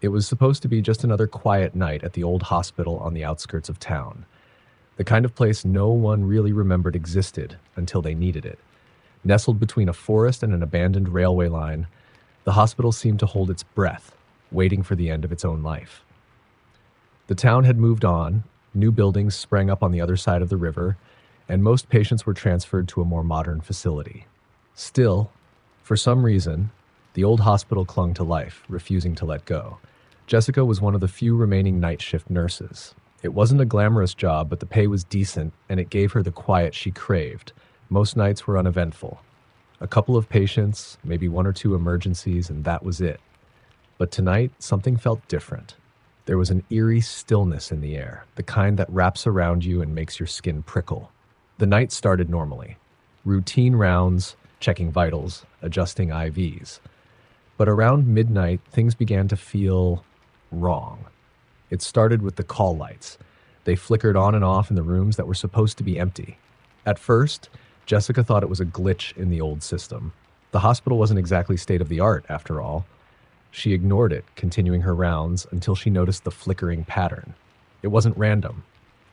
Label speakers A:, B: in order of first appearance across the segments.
A: It was supposed to be just another quiet night at the old hospital on the outskirts of town, the kind of place no one really remembered existed until they needed it. Nestled between a forest and an abandoned railway line, the hospital seemed to hold its breath, waiting for the end of its own life. The town had moved on, new buildings sprang up on the other side of the river, and most patients were transferred to a more modern facility. Still, for some reason, the old hospital clung to life, refusing to let go. Jessica was one of the few remaining night shift nurses. It wasn't a glamorous job, but the pay was decent, and it gave her the quiet she craved. Most nights were uneventful. A couple of patients, maybe one or two emergencies, and that was it. But tonight, something felt different. There was an eerie stillness in the air, the kind that wraps around you and makes your skin prickle. The night started normally. Routine rounds, checking vitals, adjusting IVs. But around midnight, things began to feel wrong. It started with the call lights. They flickered on and off in the rooms that were supposed to be empty. At first, Jessica thought it was a glitch in the old system. The hospital wasn't exactly state-of-the-art, after all. She ignored it, continuing her rounds, until she noticed the flickering pattern. It wasn't random.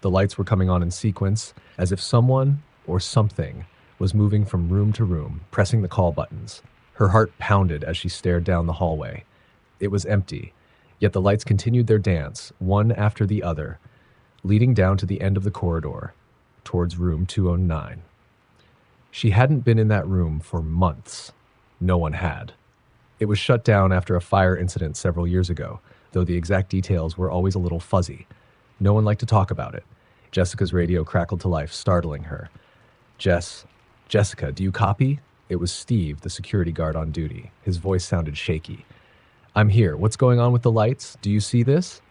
A: The lights were coming on in sequence, as if someone or something was moving from room to room, pressing the call buttons. Her heart pounded as she stared down the hallway. It was empty, yet the lights continued their dance, one after the other, leading down to the end of the corridor, towards room 209. She hadn't been in that room for months. No one had. It was shut down after a fire incident several years ago, though the exact details were always a little fuzzy. No one liked to talk about it. Jessica's radio crackled to life, startling her. Jessica, do you copy?" It was Steve, the security guard on duty. His voice sounded shaky. "I'm here. What's going on with the lights? Do you see this?"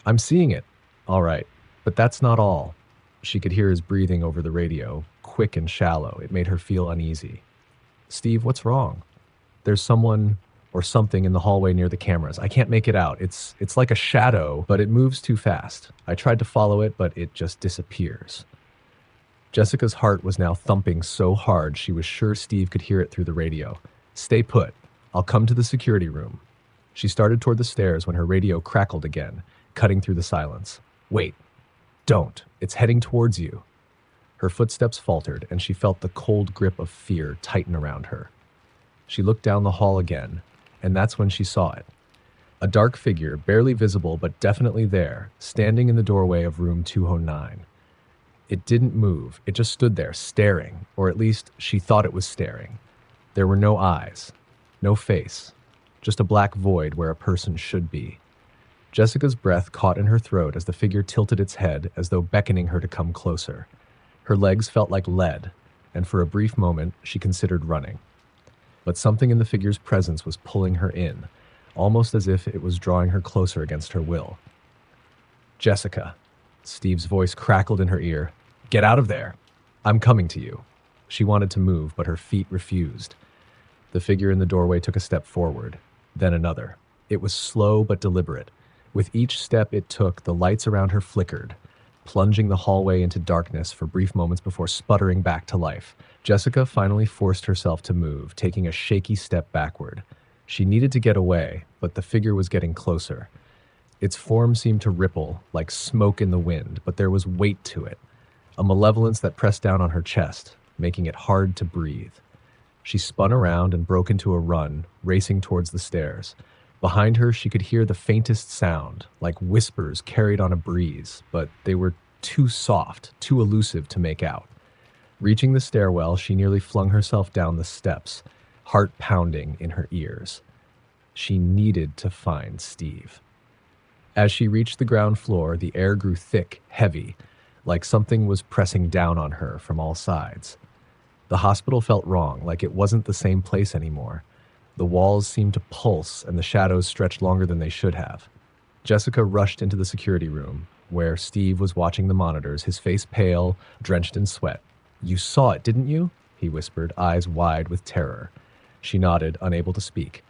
A: "I'm seeing it." "All right. But that's not all." She could hear his breathing over the radio, quick and shallow. It made her feel uneasy. "Steve, what's wrong?" "There's someone or something in the hallway near the cameras. I can't make it out. It's like a shadow, but it moves too fast. I tried to follow it, but it just disappears." Jessica's heart was now thumping so hard she was sure Steve could hear it through the radio. "Stay put. I'll come to the security room." She started toward the stairs when her radio crackled again, cutting through the silence. "Wait. Don't. It's heading towards you." Her footsteps faltered, and she felt the cold grip of fear tighten around her. She looked down the hall again, and that's when she saw it. A dark figure, barely visible but definitely there, standing in the doorway of room 209. It didn't move. It just stood there, staring, or at least she thought it was staring. There were no eyes, no face, just a black void where a person should be. Jessica's breath caught in her throat as the figure tilted its head as though beckoning her to come closer. Her legs felt like lead, and for a brief moment she considered running. But something in the figure's presence was pulling her in, almost as if it was drawing her closer against her will. "Jessica," Steve's voice crackled in her ear. "Get out of there. I'm coming to you." She wanted to move, but her feet refused. The figure in the doorway took a step forward, then another. It was slow but deliberate. With each step it took, the lights around her flickered, plunging the hallway into darkness for brief moments before sputtering back to life. Jessica finally forced herself to move, taking a shaky step backward. She needed to get away, but the figure was getting closer. Its form seemed to ripple, like smoke in the wind, but there was weight to it, a malevolence that pressed down on her chest, making it hard to breathe. She spun around and broke into a run, racing towards the stairs. Behind her, she could hear the faintest sound, like whispers carried on a breeze, but they were too soft, too elusive to make out. Reaching the stairwell, she nearly flung herself down the steps, heart pounding in her ears. She needed to find Steve. As she reached the ground floor, the air grew thick, heavy, like something was pressing down on her from all sides. The hospital felt wrong, like it wasn't the same place anymore. The walls seemed to pulse, and the shadows stretched longer than they should have. Jessica rushed into the security room, where Steve was watching the monitors, his face pale, drenched in sweat. "You saw it, didn't you?" he whispered, eyes wide with terror. She nodded, unable to speak.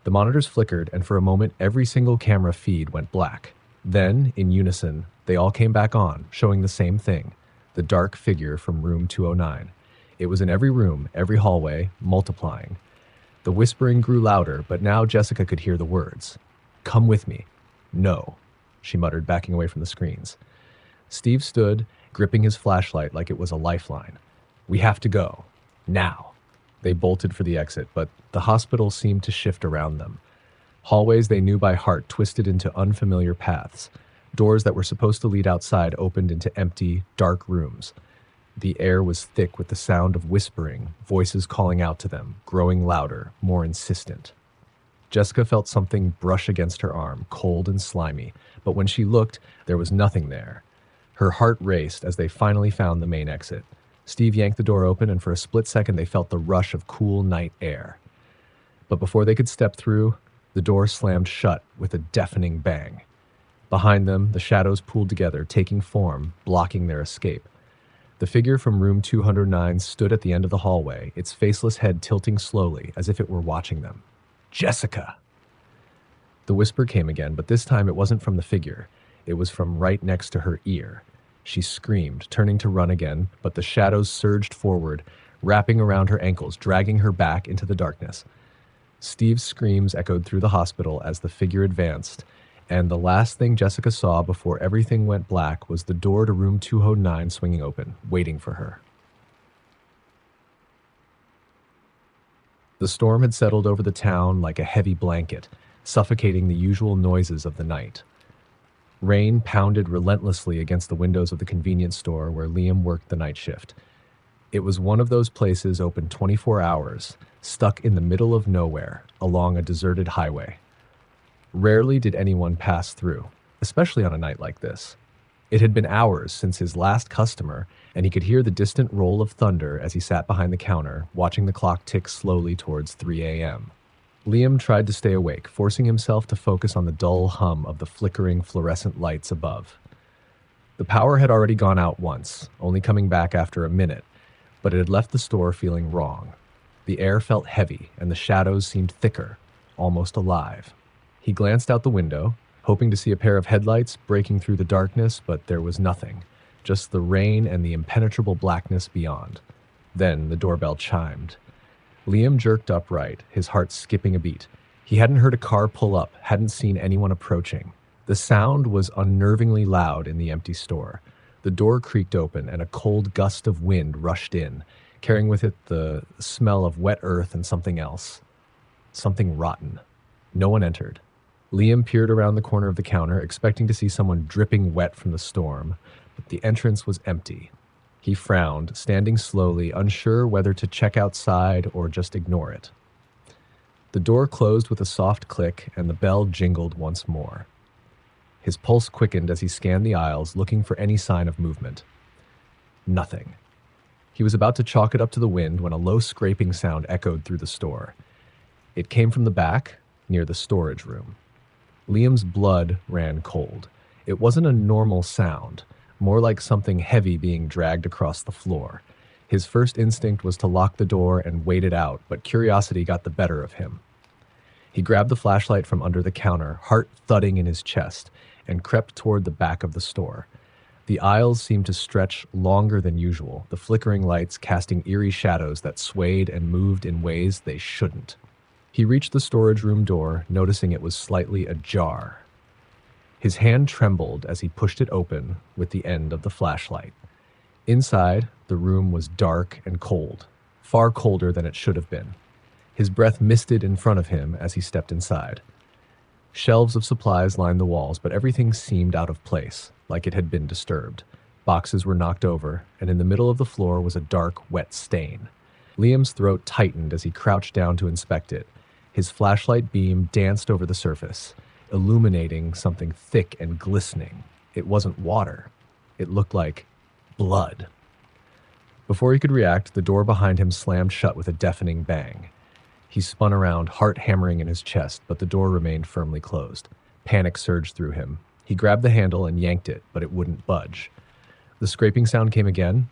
A: The monitors flickered, and for a moment every single camera feed went black. Then, in unison, they all came back on, showing the same thing, the dark figure from room 209. It was in every room, every hallway, multiplying. The whispering grew louder, but now Jessica could hear the words. Come with me. No, she muttered, backing away from the screens. Steve stood, gripping his flashlight like it was a lifeline. We have to go. Now. They bolted for the exit, but the hospital seemed to shift around them. Hallways they knew by heart twisted into unfamiliar paths. Doors that were supposed to lead outside opened into empty, dark rooms. The air was thick with the sound of whispering, voices calling out to them, growing louder, more insistent. Jessica felt something brush against her arm, cold and slimy, but when she looked, there was nothing there. Her heart raced as they finally found the main exit. Steve yanked the door open, and for a split second they felt the rush of cool night air. But before they could step through, the door slammed shut with a deafening bang. Behind them, the shadows pooled together, taking form, blocking their escape. The figure from room 209 stood at the end of the hallway, its faceless head tilting slowly, as if it were watching them. Jessica! The whisper came again, but this time it wasn't from the figure. It was from right next to her ear. She screamed, turning to run again, but the shadows surged forward, wrapping around her ankles, dragging her back into the darkness. Steve's screams echoed through the hospital as the figure advanced, and the last thing Jessica saw before everything went black was the door to room 209 swinging open, waiting for her. The storm had settled over the town like a heavy blanket, suffocating the usual noises of the night. Rain pounded relentlessly against the windows of the convenience store where Liam worked the night shift. It was one of those places open 24 hours, stuck in the middle of nowhere, along a deserted highway. Rarely did anyone pass through, especially on a night like this. It had been hours since his last customer, and he could hear the distant roll of thunder as he sat behind the counter, watching the clock tick slowly towards 3 a.m. Liam tried to stay awake, forcing himself to focus on the dull hum of the flickering fluorescent lights above. The power had already gone out once, only coming back after a minute, but it had left the store feeling wrong. The air felt heavy, and the shadows seemed thicker, almost alive. He glanced out the window, hoping to see a pair of headlights breaking through the darkness, but there was nothing, just the rain and the impenetrable blackness beyond. Then the doorbell chimed. Liam jerked upright, his heart skipping a beat. He hadn't heard a car pull up, hadn't seen anyone approaching. The sound was unnervingly loud in the empty store. The door creaked open, and a cold gust of wind rushed in, carrying with it the smell of wet earth and something else. Something rotten. No one entered. Liam peered around the corner of the counter, expecting to see someone dripping wet from the storm, but the entrance was empty. He frowned, standing slowly, unsure whether to check outside or just ignore it. The door closed with a soft click, and the bell jingled once more. His pulse quickened as he scanned the aisles, looking for any sign of movement. Nothing. He was about to chalk it up to the wind when a low scraping sound echoed through the store. It came from the back, near the storage room. Liam's blood ran cold. It wasn't a normal sound, more like something heavy being dragged across the floor. His first instinct was to lock the door and wait it out, but curiosity got the better of him. He grabbed the flashlight from under the counter, heart thudding in his chest, and crept toward the back of the store. The aisles seemed to stretch longer than usual, the flickering lights casting eerie shadows that swayed and moved in ways they shouldn't. He reached the storage room door, noticing it was slightly ajar. His hand trembled as he pushed it open with the end of the flashlight. Inside, the room was dark and cold, far colder than it should have been. His breath misted in front of him as he stepped inside. Shelves of supplies lined the walls, but everything seemed out of place, like it had been disturbed. Boxes were knocked over, and in the middle of the floor was a dark, wet stain. Liam's throat tightened as he crouched down to inspect it. His flashlight beam danced over the surface, illuminating something thick and glistening. It wasn't water. It looked like blood. Before he could react, the door behind him slammed shut with a deafening bang. He spun around, heart hammering in his chest, but the door remained firmly closed. Panic surged through him. He grabbed the handle and yanked it, but it wouldn't budge. The scraping sound came again,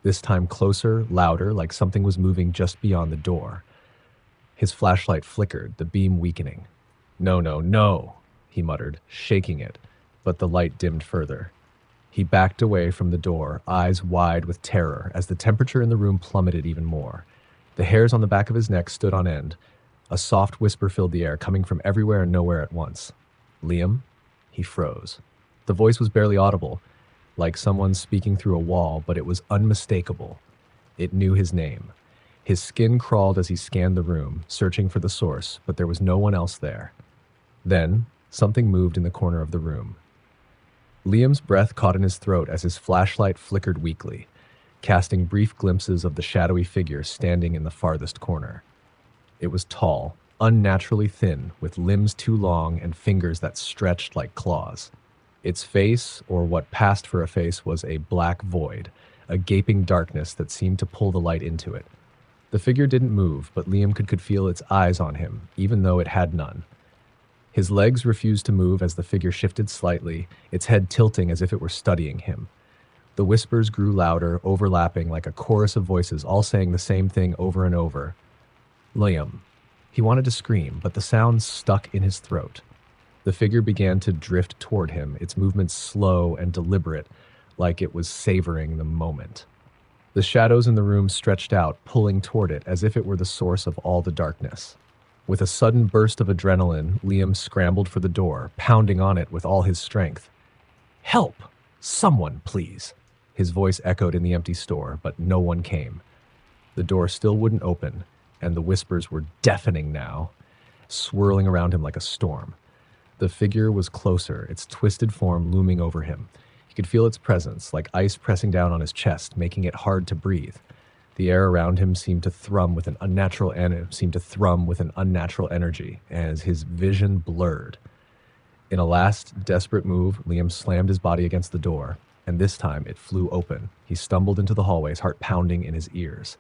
A: this time closer, louder, like something was moving just beyond the door. His flashlight flickered, the beam weakening. No, no, no, he muttered, shaking it, but the light dimmed further. He backed away from the door, eyes wide with terror, as the temperature in the room plummeted even more. The hairs on the back of his neck stood on end. A soft whisper filled the air, coming from everywhere and nowhere at once. Liam? He froze. The voice was barely audible, like someone speaking through a wall, but it was unmistakable. It knew his name. His skin crawled as he scanned the room, searching for the source, but there was no one else there. Then, something moved in the corner of the room. Liam's breath caught in his throat as his flashlight flickered weakly, casting brief glimpses of the shadowy figure standing in the farthest corner. It was tall, unnaturally thin, with limbs too long and fingers that stretched like claws. Its face, or what passed for a face, was a black void, a gaping darkness that seemed to pull the light into it. The figure didn't move, but Liam could feel its eyes on him, even though it had none. His legs refused to move as the figure shifted slightly, its head tilting as if it were studying him. The whispers grew louder, overlapping like a chorus of voices, all saying the same thing over and over. Liam. He wanted to scream, but the sound stuck in his throat. The figure began to drift toward him, its movements slow and deliberate, like it was savoring the moment. The shadows in the room stretched out, pulling toward it as if it were the source of all the darkness. With a sudden burst of adrenaline, Liam scrambled for the door, pounding on it with all his strength. Help! Someone, please! His voice echoed in the empty store, but no one came. The door still wouldn't open, and the whispers were deafening now, swirling around him like a storm. The figure was closer, its twisted form looming over him. He could feel its presence, like ice pressing down on his chest, making it hard to breathe. The air around him seemed to thrum with an unnatural energy as his vision blurred. In a last desperate move, Liam slammed his body against the door, and this time it flew open. He stumbled into the hallway, his heart pounding in his ears.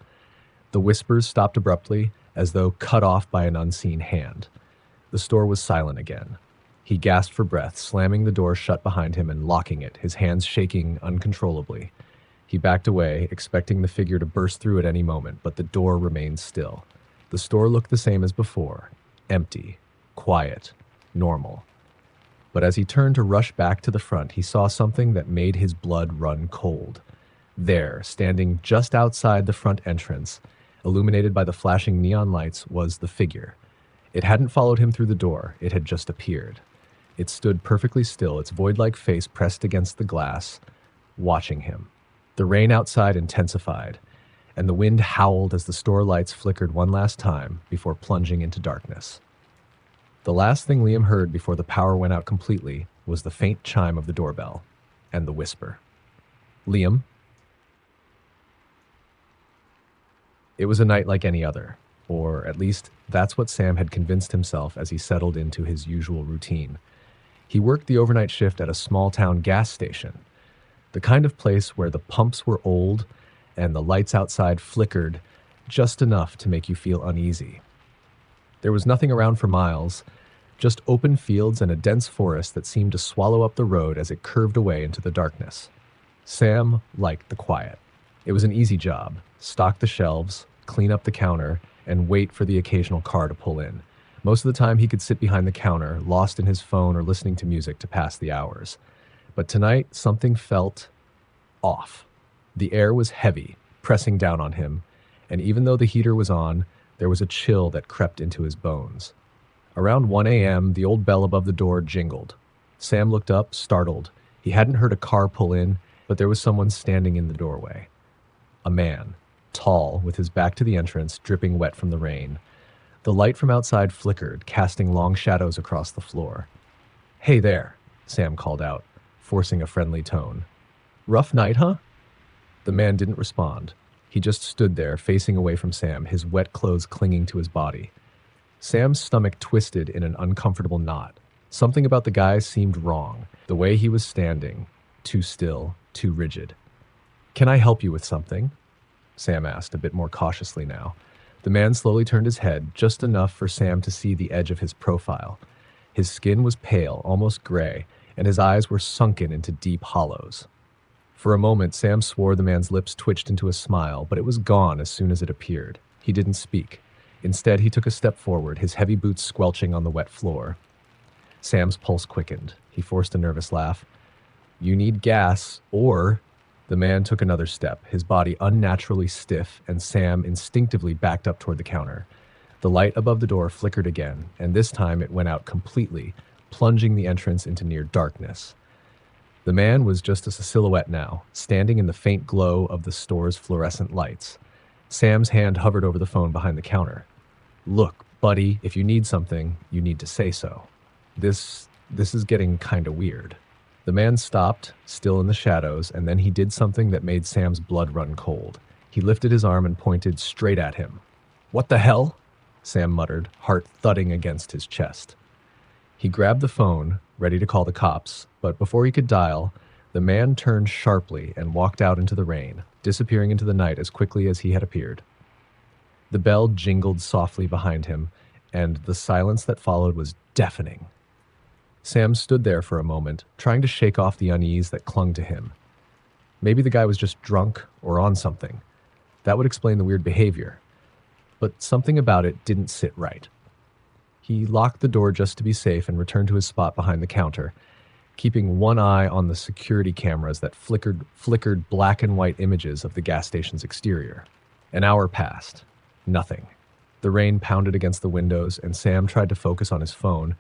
A: The whispers stopped abruptly, as though cut off by an unseen hand. The store was silent again. He gasped for breath, slamming the door shut behind him and locking it, his hands shaking uncontrollably. He backed away, expecting the figure to burst through at any moment, but the door remained still. The store looked the same as before, empty, quiet, normal. But as he turned to rush back to the front, he saw something that made his blood run cold. There, standing just outside the front entrance, illuminated by the flashing neon lights, was the figure. It hadn't followed him through the door, it had just appeared. It stood perfectly still, its void-like face pressed against the glass, watching him. The rain outside intensified, and the wind howled as the store lights flickered one last time before plunging into darkness. The last thing Liam heard before the power went out completely was the faint chime of the doorbell and the whisper. Liam? It was a night like any other, or at least that's what Sam had convinced himself as he settled into his usual routine. He worked the overnight shift at a small-town gas station, the kind of place where the pumps were old and the lights outside flickered just enough to make you feel uneasy. There was nothing around for miles, just open fields and a dense forest that seemed to swallow up the road as it curved away into the darkness. Sam liked the quiet. It was an easy job: stock the shelves, clean up the counter, and wait for the occasional car to pull in. Most of the time he could sit behind the counter, lost in his phone or listening to music to pass the hours. But tonight, something felt off. The air was heavy, pressing down on him, and even though the heater was on, there was a chill that crept into his bones. Around 1 a.m., the old bell above the door jingled. Sam looked up, startled. He hadn't heard a car pull in, but there was someone standing in the doorway. A man, tall, with his back to the entrance, dripping wet from the rain. The light from outside flickered, casting long shadows across the floor. "Hey there," Sam called out, forcing a friendly tone. "Rough night, huh?" The man didn't respond. He just stood there, facing away from Sam, his wet clothes clinging to his body. Sam's stomach twisted in an uncomfortable knot. Something about the guy seemed wrong. The way he was standing, too still, too rigid. "Can I help you with something?" Sam asked, a bit more cautiously now. The man slowly turned his head, just enough for Sam to see the edge of his profile. His skin was pale, almost gray, and his eyes were sunken into deep hollows. For a moment, Sam swore the man's lips twitched into a smile, but it was gone as soon as it appeared. He didn't speak. Instead, he took a step forward, his heavy boots squelching on the wet floor. Sam's pulse quickened. He forced a nervous laugh. "You need gas, or..." The man took another step, his body unnaturally stiff, and Sam instinctively backed up toward the counter. The light above the door flickered again, and this time it went out completely, plunging the entrance into near darkness. The man was just a silhouette now, standing in the faint glow of the store's fluorescent lights. Sam's hand hovered over the phone behind the counter. "Look, buddy, if you need something, you need to say so. This is getting kind of weird." The man stopped, still in the shadows, and then he did something that made Sam's blood run cold. He lifted his arm and pointed straight at him. "What the hell?" Sam muttered, heart thudding against his chest. He grabbed the phone, ready to call the cops, but before he could dial, the man turned sharply and walked out into the rain, disappearing into the night as quickly as he had appeared. The bell jingled softly behind him, and the silence that followed was deafening. Sam stood there for a moment, trying to shake off the unease that clung to him. Maybe the guy was just drunk or on something. That would explain the weird behavior. But something about it didn't sit right. He locked the door just to be safe and returned to his spot behind the counter, keeping one eye on the security cameras that flickered black and white images of the gas station's exterior. An hour passed. Nothing. The rain pounded against the windows, and Sam tried to focus on his phone,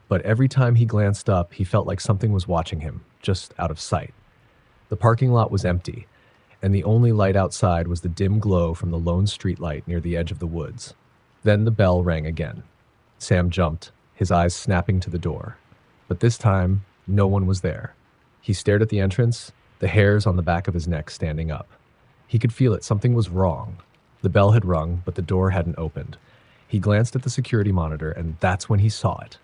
A: but every time he glanced up, he felt like something was watching him, just out of sight. The parking lot was empty, and the only light outside was the dim glow from the lone streetlight near the edge of the woods. Then the bell rang again. Sam jumped, his eyes snapping to the door. But this time, no one was there. He stared at the entrance, the hairs on the back of his neck standing up. He could feel it, something was wrong. The bell had rung, but the door hadn't opened. He glanced at the security monitor, and that's when he saw it.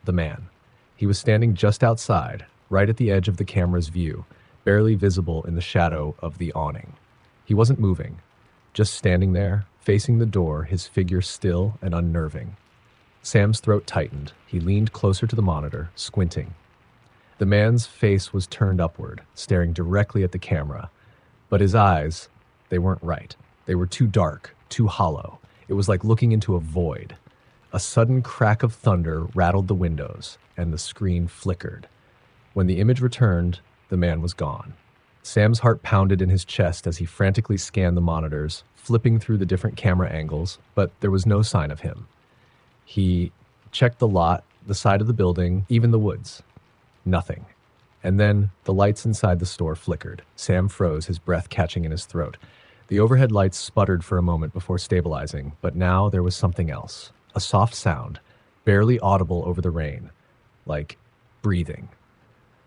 A: The man. He was standing just outside, right at the edge of the camera's view, barely visible in the shadow of the awning. He wasn't moving, just standing there, facing the door, his figure still and unnerving. Sam's throat tightened. He leaned closer to the monitor, squinting. The man's face was turned upward, staring directly at the camera. But his eyes, they weren't right. They were too dark, too hollow. It was like looking into a void. A sudden crack of thunder rattled the windows, and the screen flickered. When the image returned, the man was gone. Sam's heart pounded in his chest as he frantically scanned the monitors, flipping through the different camera angles, but there was no sign of him. He checked the lot, the side of the building, even the woods. Nothing. And then the lights inside the store flickered. Sam froze, his breath catching in his throat. The overhead lights sputtered for a moment before stabilizing, but now there was something else. A soft sound, barely audible over the rain, like breathing.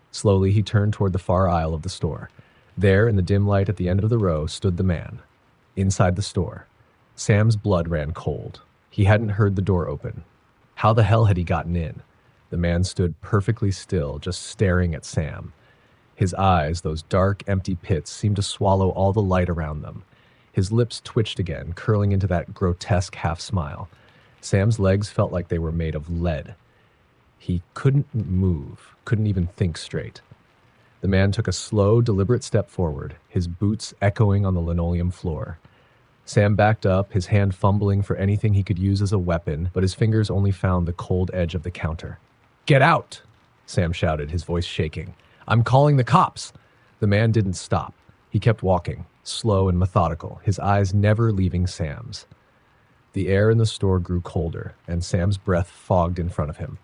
A: Slowly, he turned toward the far aisle of the store. There, in the dim light at the end of the row, stood the man. Inside the store. Sam's blood ran cold. He hadn't heard the door open. How the hell had he gotten in? The man stood perfectly still, just staring at Sam. His eyes, those dark, empty pits, seemed to swallow all the light around them. His lips twitched again, curling into that grotesque half-smile. Sam's legs felt like they were made of lead. He couldn't move, couldn't even think straight. The man took a slow, deliberate step forward, his boots echoing on the linoleum floor. Sam backed up, his hand fumbling for anything he could use as a weapon, but his fingers only found the cold edge of the counter. "Get out!" Sam shouted, his voice shaking. "I'm calling the cops!" The man didn't stop. He kept walking, slow and methodical, his eyes never leaving Sam's. The air in the store grew colder, and Sam's breath fogged in front of him.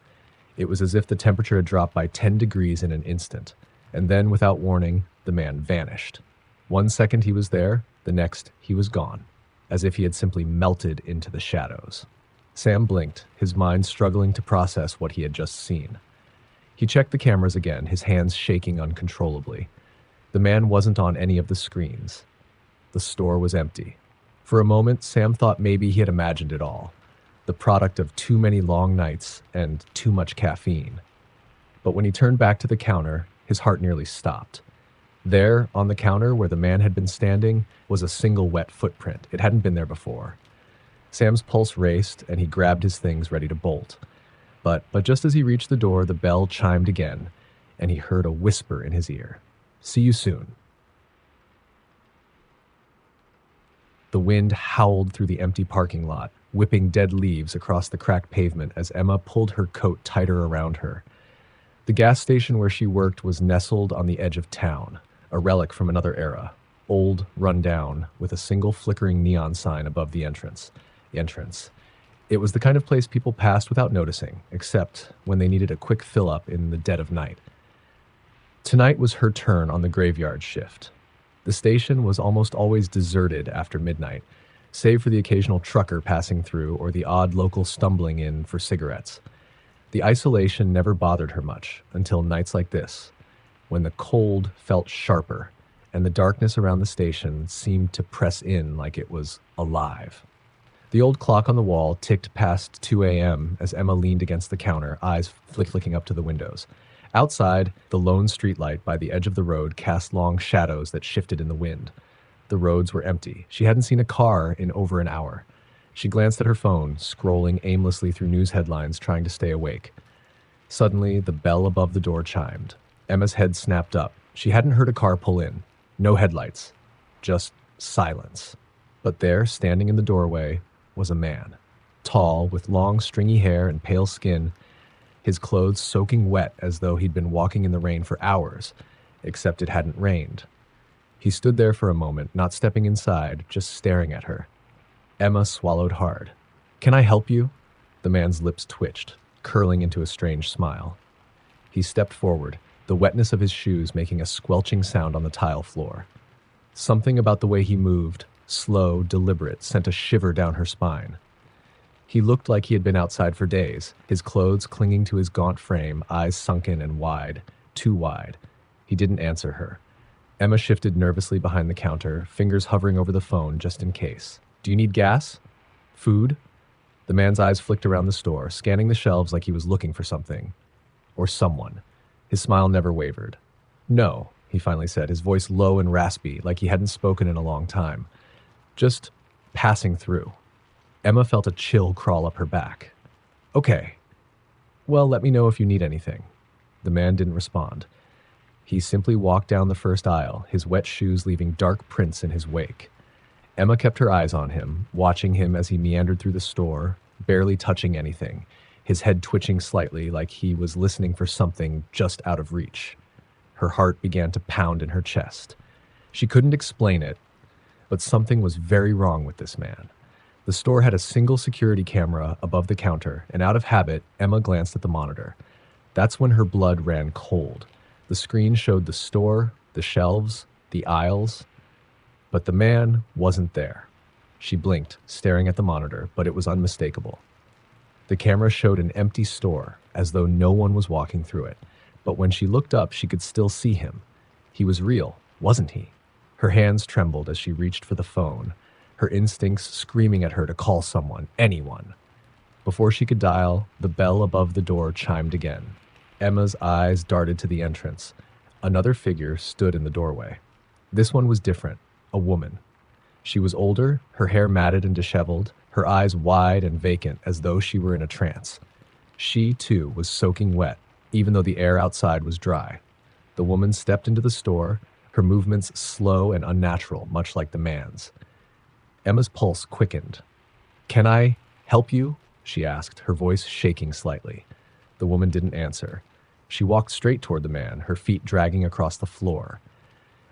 A: It was as if the temperature had dropped by 10 degrees in an instant. And then, without warning, the man vanished. 1 second he was there, the next he was gone, as if he had simply melted into the shadows. Sam blinked, his mind struggling to process what he had just seen. He checked the cameras again, his hands shaking uncontrollably. The man wasn't on any of the screens. The store was empty. For a moment, Sam thought maybe he had imagined it all, the product of too many long nights and too much caffeine. But when he turned back to the counter, his heart nearly stopped. There, on the counter where the man had been standing, was a single wet footprint. It hadn't been there before. Sam's pulse raced, and he grabbed his things ready to bolt. But just as he reached the door, the bell chimed again, and he heard a whisper in his ear. "See you soon." The wind howled through the empty parking lot, whipping dead leaves across the cracked pavement as Emma pulled her coat tighter around her. The gas station where she worked was nestled on the edge of town, a relic from another era, old, run down, with a single flickering neon sign above the entrance. It was the kind of place people passed without noticing, except when they needed a quick fill-up in the dead of night. Tonight was her turn on the graveyard shift. The station was almost always deserted after midnight, save for the occasional trucker passing through or the odd local stumbling in for cigarettes. The isolation never bothered her much until nights like this, when the cold felt sharper and the darkness around the station seemed to press in like it was alive. The old clock on the wall ticked past 2 a.m. as Emma leaned against the counter, eyes flicking up to the windows. Outside, the lone streetlight by the edge of the road cast long shadows that shifted in the wind. The roads were empty. She hadn't seen a car in over an hour. She glanced at her phone, scrolling aimlessly through news headlines, trying to stay awake. Suddenly, the bell above the door chimed. Emma's head snapped up. She hadn't heard a car pull in. No headlights. Just silence. But there, standing in the doorway, was a man. Tall, with long, stringy hair and pale skin, his clothes soaking wet as though he'd been walking in the rain for hours, except it hadn't rained. He stood there for a moment, not stepping inside, just staring at her. Emma swallowed hard. "Can I help you?" The man's lips twitched, curling into a strange smile. He stepped forward, the wetness of his shoes making a squelching sound on the tile floor. Something about the way he moved, slow, deliberate, sent a shiver down her spine. He looked like he had been outside for days, his clothes clinging to his gaunt frame, eyes sunken and wide, too wide. He didn't answer her. Emma shifted nervously behind the counter, fingers hovering over the phone just in case. "Do you need gas? Food?" The man's eyes flicked around the store, scanning the shelves like he was looking for something. Or someone. His smile never wavered. "No," he finally said, his voice low and raspy, like he hadn't spoken in a long time. "Just passing through." Emma felt a chill crawl up her back. "Okay. Well, let me know if you need anything." The man didn't respond. He simply walked down the first aisle, his wet shoes leaving dark prints in his wake. Emma kept her eyes on him, watching him as he meandered through the store, barely touching anything, his head twitching slightly like he was listening for something just out of reach. Her heart began to pound in her chest. She couldn't explain it, but something was very wrong with this man. The store had a single security camera above the counter, and out of habit, Emma glanced at the monitor. That's when her blood ran cold. The screen showed the store, the shelves, the aisles, but the man wasn't there. She blinked, staring at the monitor, but it was unmistakable. The camera showed an empty store, as though no one was walking through it. But when she looked up, she could still see him. He was real, wasn't he? Her hands trembled as she reached for the phone, her instincts screaming at her to call someone, anyone. Before she could dial, the bell above the door chimed again. Emma's eyes darted to the entrance. Another figure stood in the doorway. This one was different, a woman. She was older, her hair matted and disheveled, her eyes wide and vacant as though she were in a trance. She, too, was soaking wet, even though the air outside was dry. The woman stepped into the store, her movements slow and unnatural, much like the man's. Emma's pulse quickened. "Can I help you?" she asked, her voice shaking slightly. The woman didn't answer. She walked straight toward the man, her feet dragging across the floor.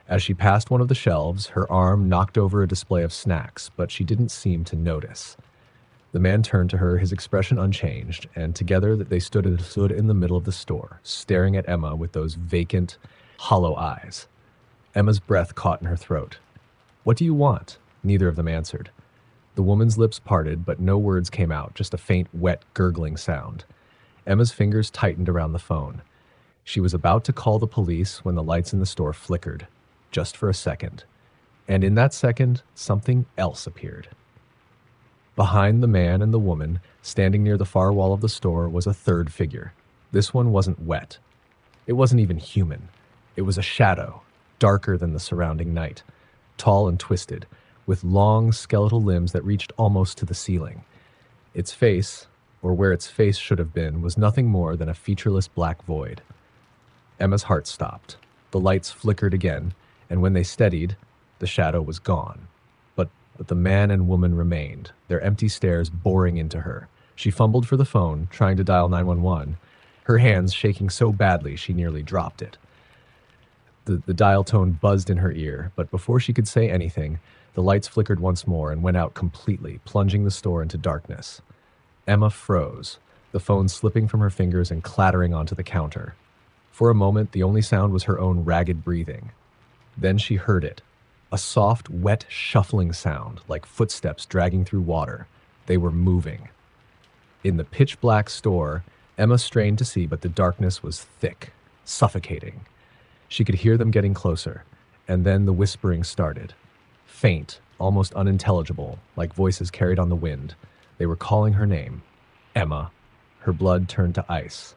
A: As she passed one of the shelves, her arm knocked over a display of snacks, but she didn't seem to notice. The man turned to her, his expression unchanged, and together they stood in the middle of the store, staring at Emma with those vacant, hollow eyes. Emma's breath caught in her throat. "What do you want?" Neither of them answered. The woman's lips parted, but no words came out, just a faint, wet, gurgling sound. Emma's fingers tightened around the phone. She was about to call the police when the lights in the store flickered, just for a second. And in that second, something else appeared. Behind the man and the woman, standing near the far wall of the store, was a third figure. This one wasn't wet. It wasn't even human. It was a shadow, darker than the surrounding night, tall and twisted, with long skeletal limbs that reached almost to the ceiling. Its face, or where its face should have been, was nothing more than a featureless black void. Emma's heart stopped. The lights flickered again, and when they steadied, the shadow was gone. But the man and woman remained, their empty stares boring into her. She fumbled for the phone, trying to dial 911, her hands shaking so badly she nearly dropped it. The dial tone buzzed in her ear, but before she could say anything, the lights flickered once more and went out completely, plunging the store into darkness. Emma froze, the phone slipping from her fingers and clattering onto the counter. For a moment, the only sound was her own ragged breathing. Then she heard it, a soft, wet, shuffling sound, like footsteps dragging through water. They were moving. In the pitch-black store, Emma strained to see, but the darkness was thick, suffocating. She could hear them getting closer, and then the whispering started. Faint, almost unintelligible, like voices carried on the wind. They were calling her name. Emma. Her blood turned to ice.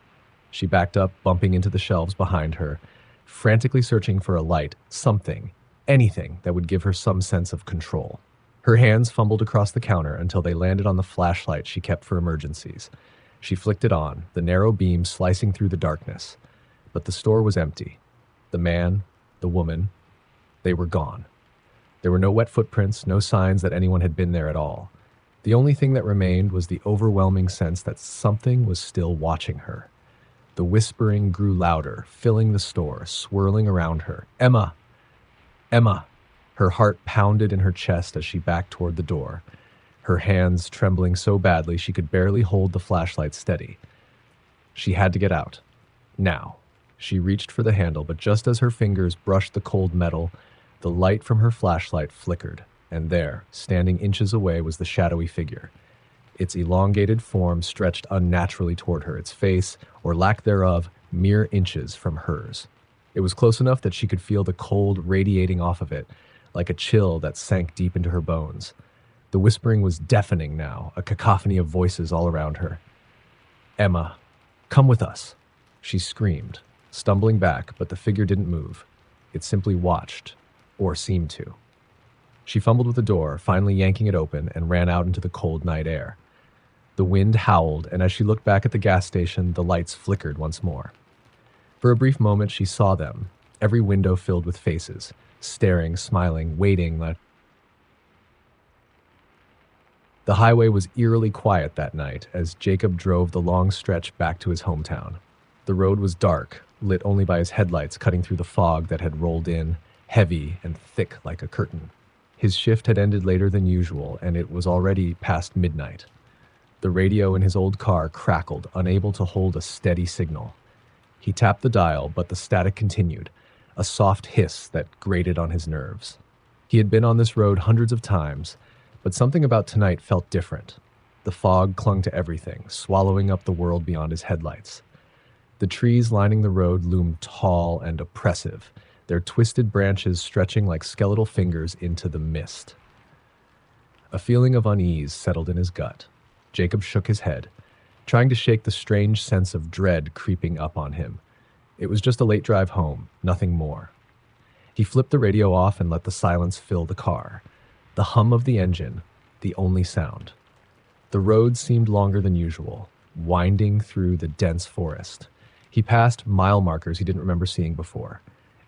A: She backed up, bumping into the shelves behind her, frantically searching for a light, something, anything that would give her some sense of control. Her hands fumbled across the counter until they landed on the flashlight she kept for emergencies. She flicked it on, the narrow beam slicing through the darkness. But the store was empty. The man, the woman, they were gone. There were no wet footprints, no signs that anyone had been there at all. The only thing that remained was the overwhelming sense that something was still watching her. The whispering grew louder, filling the store, swirling around her. Emma! Emma! Her heart pounded in her chest as she backed toward the door, her hands trembling so badly she could barely hold the flashlight steady. She had to get out. Now. She reached for the handle, but just as her fingers brushed the cold metal, the light from her flashlight flickered, and there, standing inches away, was the shadowy figure. Its elongated form stretched unnaturally toward her, its face, or lack thereof, mere inches from hers. It was close enough that she could feel the cold radiating off of it, like a chill that sank deep into her bones. The whispering was deafening now, a cacophony of voices all around her. Emma, come with us, she screamed, stumbling back, but the figure didn't move. It simply watched, or seemed to. She fumbled with the door, finally yanking it open, and ran out into the cold night air. The wind howled, and as she looked back at the gas station, the lights flickered once more. For a brief moment, she saw them, every window filled with faces, staring, smiling, waiting. The highway was eerily quiet that night as Jacob drove the long stretch back to his hometown. The road was dark, lit only by his headlights cutting through the fog that had rolled in, heavy and thick like a curtain. His shift had ended later than usual, and it was already past midnight. The radio in his old car crackled, unable to hold a steady signal. He tapped the dial, but the static continued, a soft hiss that grated on his nerves. He had been on this road hundreds of times, but something about tonight felt different. The fog clung to everything, swallowing up the world beyond his headlights. The trees lining the road loomed tall and oppressive, their twisted branches stretching like skeletal fingers into the mist. A feeling of unease settled in his gut. Jacob shook his head, trying to shake the strange sense of dread creeping up on him. It was just a late drive home, nothing more. He flipped the radio off and let the silence fill the car. The hum of the engine, the only sound. The road seemed longer than usual, winding through the dense forest. He passed mile markers he didn't remember seeing before.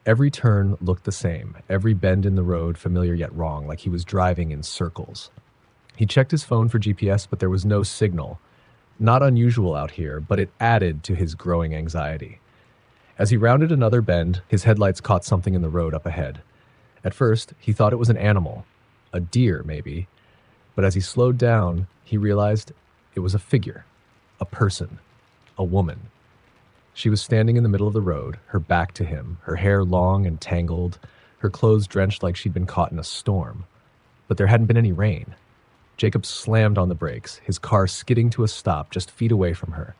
A: Every turn looked the same, every bend in the road familiar yet wrong, like he was driving in circles. He checked his phone for GPS, but there was no signal. Not unusual out here, but it added to his growing anxiety. As he rounded another bend, his headlights caught something in the road up ahead. At first, he thought it was an animal, a deer maybe, but as he slowed down, he realized it was a figure, a person, a woman. She was standing in the middle of the road, her back to him, her hair long and tangled, her clothes drenched like she'd been caught in a storm. But there hadn't been any rain. Jacob slammed on the brakes, his car skidding to a stop just feet away from her.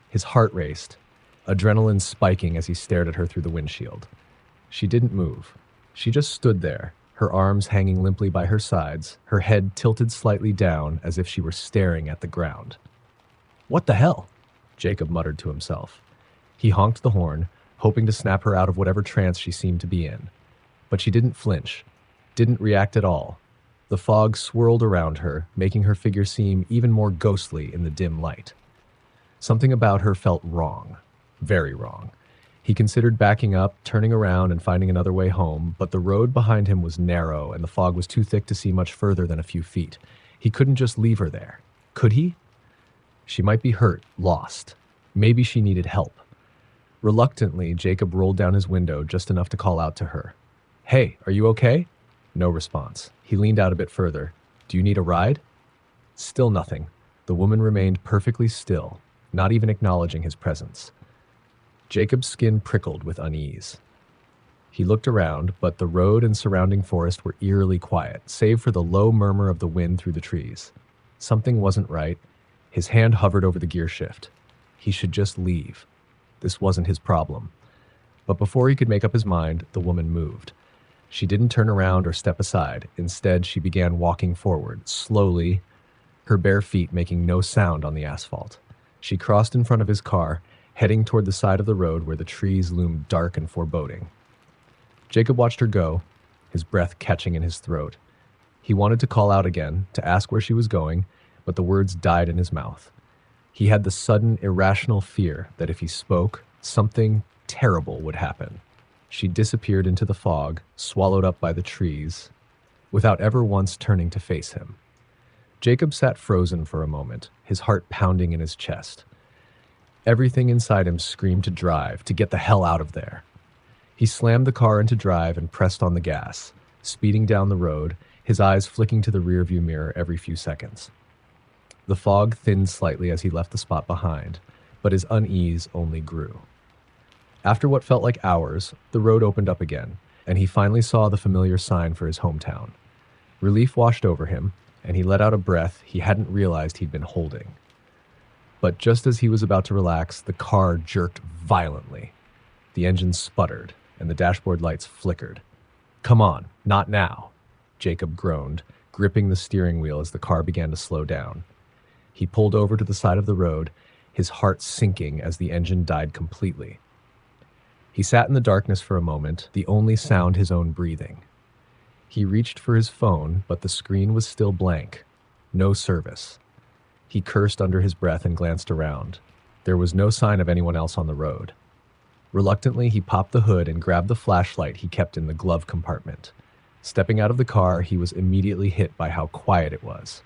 A: His heart raced, adrenaline spiking as he stared at her through the windshield. She didn't move. She just stood there, her arms hanging limply by her sides, her head tilted slightly down as if she were staring at the ground. "What the hell?" Jacob muttered to himself. He honked the horn, hoping to snap her out of whatever trance she seemed to be in. But she didn't flinch, didn't react at all. The fog swirled around her, making her figure seem even more ghostly in the dim light. Something about her felt wrong, very wrong. He considered backing up, turning around, and finding another way home, but the road behind him was narrow, and the fog was too thick to see much further than a few feet. He couldn't just leave her there. Could he? She might be hurt, lost. Maybe she needed help. Reluctantly, Jacob rolled down his window just enough to call out to her. "Hey, are you okay?" No response. He leaned out a bit further. "Do you need a ride?" Still nothing. The woman remained perfectly still, not even acknowledging his presence. Jacob's skin prickled with unease. He looked around, but the road and surrounding forest were eerily quiet, save for the low murmur of the wind through the trees. Something wasn't right. His hand hovered over the gear shift. He should just leave. This wasn't his problem. But before he could make up his mind, the woman moved. She didn't turn around or step aside. Instead, she began walking forward, slowly, her bare feet making no sound on the asphalt. She crossed in front of his car, heading toward the side of the road where the trees loomed dark and foreboding. Jacob watched her go, his breath catching in his throat. He wanted to call out again, to ask where she was going, but the words died in his mouth. He had the sudden, irrational fear that if he spoke, something terrible would happen. She disappeared into the fog, swallowed up by the trees, without ever once turning to face him. Jacob sat frozen for a moment, his heart pounding in his chest. Everything inside him screamed to drive, to get the hell out of there. He slammed the car into drive and pressed on the gas, speeding down the road, his eyes flicking to the rearview mirror every few seconds. The fog thinned slightly as he left the spot behind, but his unease only grew. After what felt like hours, the road opened up again, and he finally saw the familiar sign for his hometown. Relief washed over him, and he let out a breath he hadn't realized he'd been holding. But just as he was about to relax, the car jerked violently. The engine sputtered, and the dashboard lights flickered. "Come on, not now," Jacob groaned, gripping the steering wheel as the car began to slow down. He pulled over to the side of the road, his heart sinking as the engine died completely. He sat in the darkness for a moment, the only sound his own breathing. He reached for his phone, but the screen was still blank. No service. He cursed under his breath and glanced around. There was no sign of anyone else on the road. Reluctantly, he popped the hood and grabbed the flashlight he kept in the glove compartment. Stepping out of the car, he was immediately hit by how quiet it was.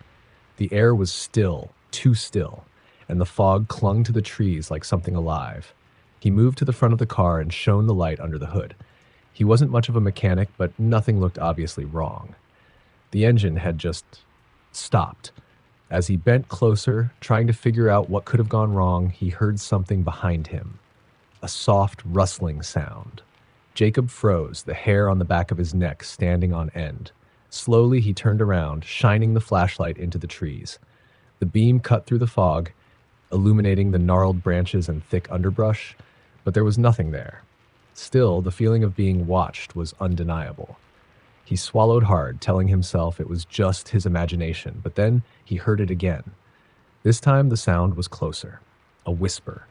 A: The air was still, too still, and the fog clung to the trees like something alive. He moved to the front of the car and shone the light under the hood. He wasn't much of a mechanic, but nothing looked obviously wrong. The engine had just stopped. As he bent closer, trying to figure out what could have gone wrong, he heard something behind him. A soft rustling sound. Jacob froze, the hair on the back of his neck standing on end. Slowly, he turned around, shining the flashlight into the trees. The beam cut through the fog, illuminating the gnarled branches and thick underbrush, but there was nothing there. Still, the feeling of being watched was undeniable. He swallowed hard, telling himself it was just his imagination, but then he heard it again. This time, the sound was closer. A whisper.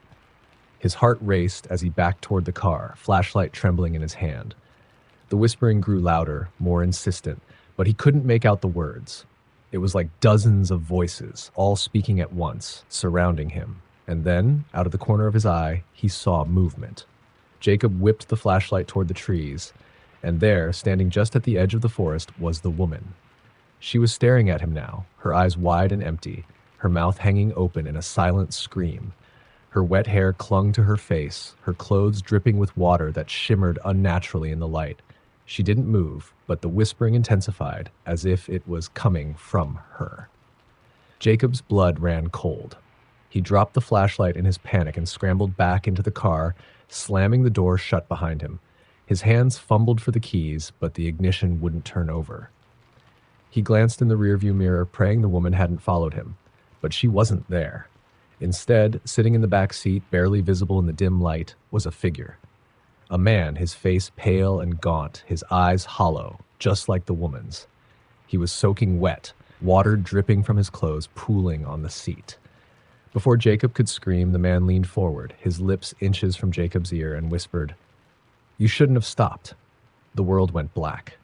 A: His heart raced as he backed toward the car, flashlight trembling in his hand. The whispering grew louder, more insistent, but he couldn't make out the words. It was like dozens of voices, all speaking at once, surrounding him. And then, out of the corner of his eye, he saw movement. Jacob whipped the flashlight toward the trees, and there, standing just at the edge of the forest, was the woman. She was staring at him now, her eyes wide and empty, her mouth hanging open in a silent scream. Her wet hair clung to her face, her clothes dripping with water that shimmered unnaturally in the light. She didn't move, but the whispering intensified, as if it was coming from her. Jacob's blood ran cold. He dropped the flashlight in his panic and scrambled back into the car, slamming the door shut behind him. His hands fumbled for the keys, but the ignition wouldn't turn over. He glanced in the rearview mirror, praying the woman hadn't followed him, but she wasn't there. Instead, sitting in the back seat, barely visible in the dim light, was a figure. A man, his face pale and gaunt, his eyes hollow, just like the woman's. He was soaking wet, water dripping from his clothes, pooling on the seat. Before Jacob could scream, the man leaned forward, his lips inches from Jacob's ear, and whispered, "You shouldn't have stopped." The world went black.